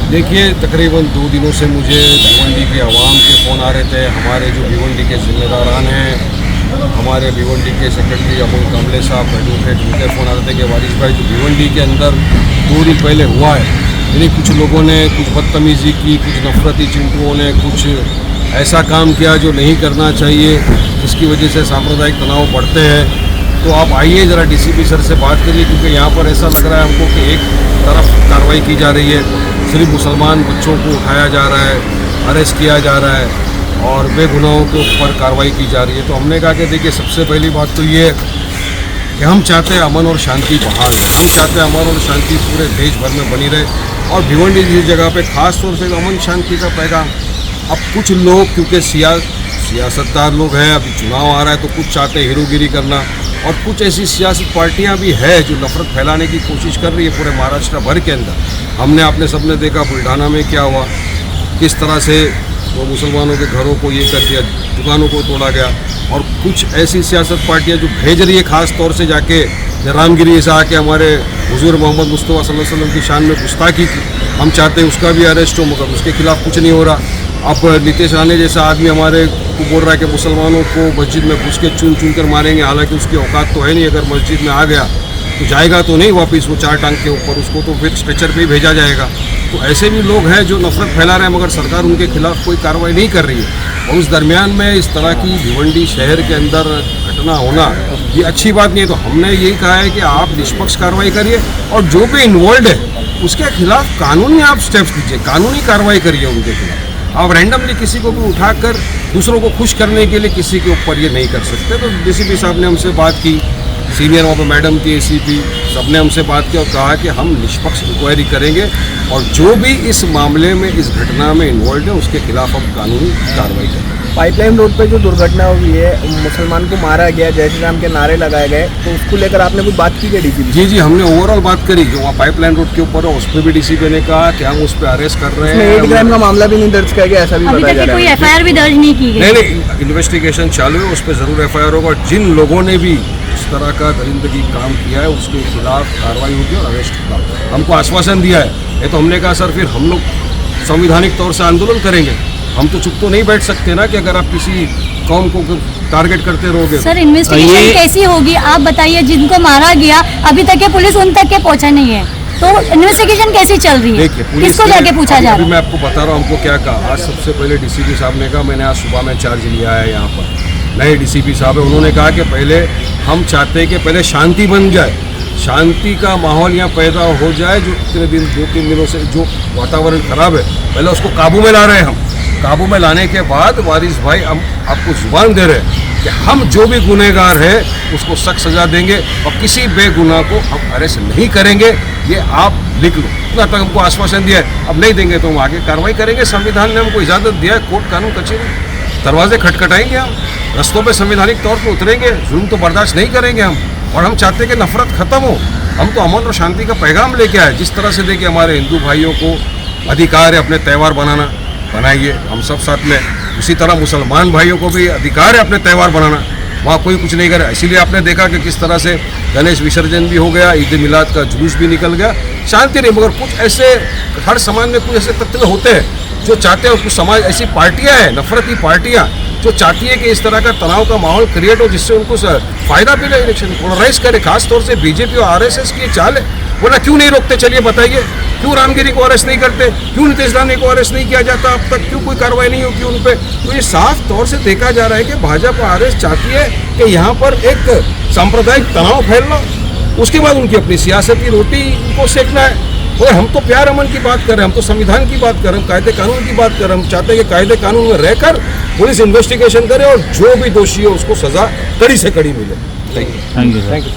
देखिए, तकरीबन 2 दिनों से मुझे भिवंडी के अवाम के फ़ोन आ रहे थे। हमारे जो भिवंडी के ज़िम्मेदारान हैं, हमारे भिवंडी के सेक्रेटरी अमोल कामले साहब एडवोकेट, उनके फ़ोन आ रहे थे कि वारिस भाई जो भिवंडी के अंदर 2 दिन पहले हुआ है, यानी कुछ लोगों ने कुछ बदतमीज़ी की, कुछ नफरती चिंटुओं ने कुछ ऐसा काम किया जो नहीं करना चाहिए, जिसकी वजह से सांप्रदायिक तनाव बढ़ते हैं। तो आप आइए ज़रा डीसीपी सर से बात करिए, क्योंकि यहाँ पर ऐसा लग रहा है हमको कि एक तरफ कार्रवाई की जा रही है, सिर्फ मुसलमान बच्चों को उठाया जा रहा है, अरेस्ट किया जा रहा है और बेगुनाहों के ऊपर कार्रवाई की जा रही है। तो हमने कहा कि देखिए, सबसे पहली बात तो ये है कि हम चाहते हैं अमन और शांति बहाल है। हम चाहते हैं अमन और शांति पूरे देश भर में बनी रहे, और भिवंडी जिस जगह पे ख़ास तौर से अमन शांति का पैगाम। अब कुछ लोग क्योंकि सियासतदार लोग हैं, अभी चुनाव आ रहा है, तो कुछ चाहते हैं हीरोगिरी करना, और कुछ ऐसी सियासी पार्टियां भी है जो नफरत फैलाने की कोशिश कर रही है पूरे महाराष्ट्र भर के अंदर। हमने आपने सबने देखा बुल्ढाना में क्या हुआ, किस तरह से वो मुसलमानों के घरों को ये कर दिया, दुकानों को तोड़ा गया। और कुछ ऐसी सियासत पार्टियां जो भेज रही है ख़ास तौर से जाके रामगिरी से आके हमारे हुजूर मोहम्मद मुस्तफ़ा सल्लल्लाहु अलैहि वसल्लम की शान में गुस्ताखी की, हम चाहते हैं उसका भी अरेस्ट हो, मगर उसके खिलाफ कुछ नहीं हो रहा। अब नीतीश राणे जैसा आदमी हमारे को बोल रहा है कि मुसलमानों को मस्जिद में घुस के चुन चुन कर मारेंगे, हालांकि उसकी औकात तो है नहीं। अगर मस्जिद में आ गया तो जाएगा तो नहीं वापस वो 4 टांग के ऊपर, उसको तो फिर स्ट्रेचर पे ही भेजा जाएगा। तो ऐसे भी लोग हैं जो नफरत फैला रहे हैं, मगर सरकार उनके खिलाफ कोई कार्रवाई नहीं कर रही है। और उस दरमियान में इस तरह की भिवंडी शहर के अंदर घटना होना ये अच्छी बात नहीं है। तो हमने यही कहा है कि आप निष्पक्ष कार्रवाई करिए, और जो भी इन्वॉल्व है उसके खिलाफ कानूनी आप स्टेप्स लीजिए, कानूनी कार्रवाई करिए उनके खिलाफ। आप रैंडमली किसी को भी उठाकर दूसरों को खुश करने के लिए किसी के ऊपर ये नहीं कर सकते। तो डीसीपी साहब ने हमसे बात की, सीनियर वहाँ पर मैडम थी एसीपी, सबने हमसे बात की और कहा कि हम निष्पक्ष इंक्वायरी करेंगे, और जो भी इस मामले में, इस घटना में इन्वॉल्व है उसके खिलाफ हम कानूनी कार्रवाई करेंगे। पाइपलाइन रोड पे जो दुर्घटना हुई है, मुसलमान को मारा गया, जय श्री राम के नारे लगाए गए, तो उसको लेकर आपने कुछ बात की क्या डीसीपी? जी, हमने ओवरऑल बात करी। जो वहाँ पाइपलाइन रोड के ऊपर है उस पर भी डीसीपी ने कहा कि हम उस पर अरेस्ट कर रहे हैं। हेट क्राइम का मामला भी नहीं दर्ज किया गया, ऐसा भी बताया जा रहा है। कोई एफआईआर भी दर्ज नहीं की गई। नहीं, इन्वेस्टिगेशन चालू है, उस पर जरूर एफआईआर होगा, और जिन लोगों ने भी इस तरह का दरिंदगी काम किया है उसके खिलाफ कार्रवाई होगी और अरेस्ट होगा। हमको आश्वासन दिया है। ये तो हमने कहा सर फिर हम लोग संवैधानिक तौर से आंदोलन करेंगे, हम तो चुप तो नहीं बैठ सकते ना कि अगर आप किसी कौम को टारगेट करते रहोगे। सर इन्वेस्टिगेशन कैसी होगी आप बताइए, जिनको मारा गया अभी तक के पुलिस उन तक के पहुंचा नहीं है, तो इन्वेस्टिगेशन कैसी चल रही है? किसको जाके पूछा जा रहा है? मैं आपको बता रहा हूँ हमको क्या कहा। आज सबसे पहले डीसीपी साहब ने कहा, मैंने आज सुबह में चार्ज लिया है यहाँ पर, नए डीसीपी साहब है, उन्होंने कहा कि पहले हम चाहते हैं कि पहले शांति बन जाए, शांति का माहौल यहाँ पैदा हो जाए। जो इतने दिन 2-3 दिनों से जो वातावरण खराब है, पहले उसको काबू में ला रहे हैं हम। काबू में लाने के बाद वारिस भाई हम आपको जुबान दे रहे हैं कि हम जो भी गुनहगार है उसको सख्त सजा देंगे, और किसी बेगुनाह को हम अरेस्ट नहीं करेंगे। ये आप लिख लो, इतना तक हमको आश्वासन दिया है। अब नहीं देंगे तो हम आगे कार्रवाई करेंगे। संविधान ने हमको इजाज़त दिया है, कोर्ट कानून कचहरी दरवाजे खटखटाएंगे, हम रस्तों पे संवैधानिक तौर पे उतरेंगे, जुल्म तो बर्दाश्त नहीं करेंगे हम। और हम चाहते हैं कि नफरत खत्म हो, हम तो अमन और शांति का पैगाम लेके आए। जिस तरह से देखिए हमारे हिंदू भाइयों को अधिकार है अपने त्यौहार बनाना, बनाइए हम सब साथ में। उसी तरह मुसलमान भाइयों को भी अधिकार है अपने त्यौहार बनाना, वहाँ कोई कुछ नहीं करे। इसीलिए आपने देखा कि किस तरह से गणेश विसर्जन भी हो गया, ईद मिलाद का जुलूस भी निकल गया, शांति नहीं। मगर कुछ ऐसे हर समाज में कुछ ऐसे तत्व होते हैं जो चाहते हैं, कुछ समाज ऐसी पार्टियां हैं, नफरती पार्टियां, जो चाहती है कि इस तरह का तनाव का माहौल क्रिएट हो, जिससे उनको फायदा मिले, इलेक्शन पोलराइज करे। खासतौर से बीजेपी और आरएसएस की चाल है। बोला क्यों नहीं रोकते, चलिए बताइए, क्यों रामगिरी को अरेस्ट नहीं करते, क्यों नीतीश राणे को अरेस्ट नहीं किया जाता अब तक, क्यों कोई कार्रवाई नहीं होती उन पर? तो ये साफ तौर से देखा जा रहा है कि भाजपा आरएसएस चाहती है कि यहाँ पर एक सांप्रदायिक तनाव फैलना, उसके बाद उनकी अपनी सियासती रोटी को सेकना है। और हम तो प्यार अमन की बात कर रहे हैं, हम तो संविधान की बात कर रहे हैं, हम कायदे कानून की बात कर रहे हैं। हम चाहते हैं कि कायदे कानून में रहकर पुलिस इन्वेस्टिगेशन करे और जो भी दोषी हो उसको सजा कड़ी से कड़ी मिले। Thank you.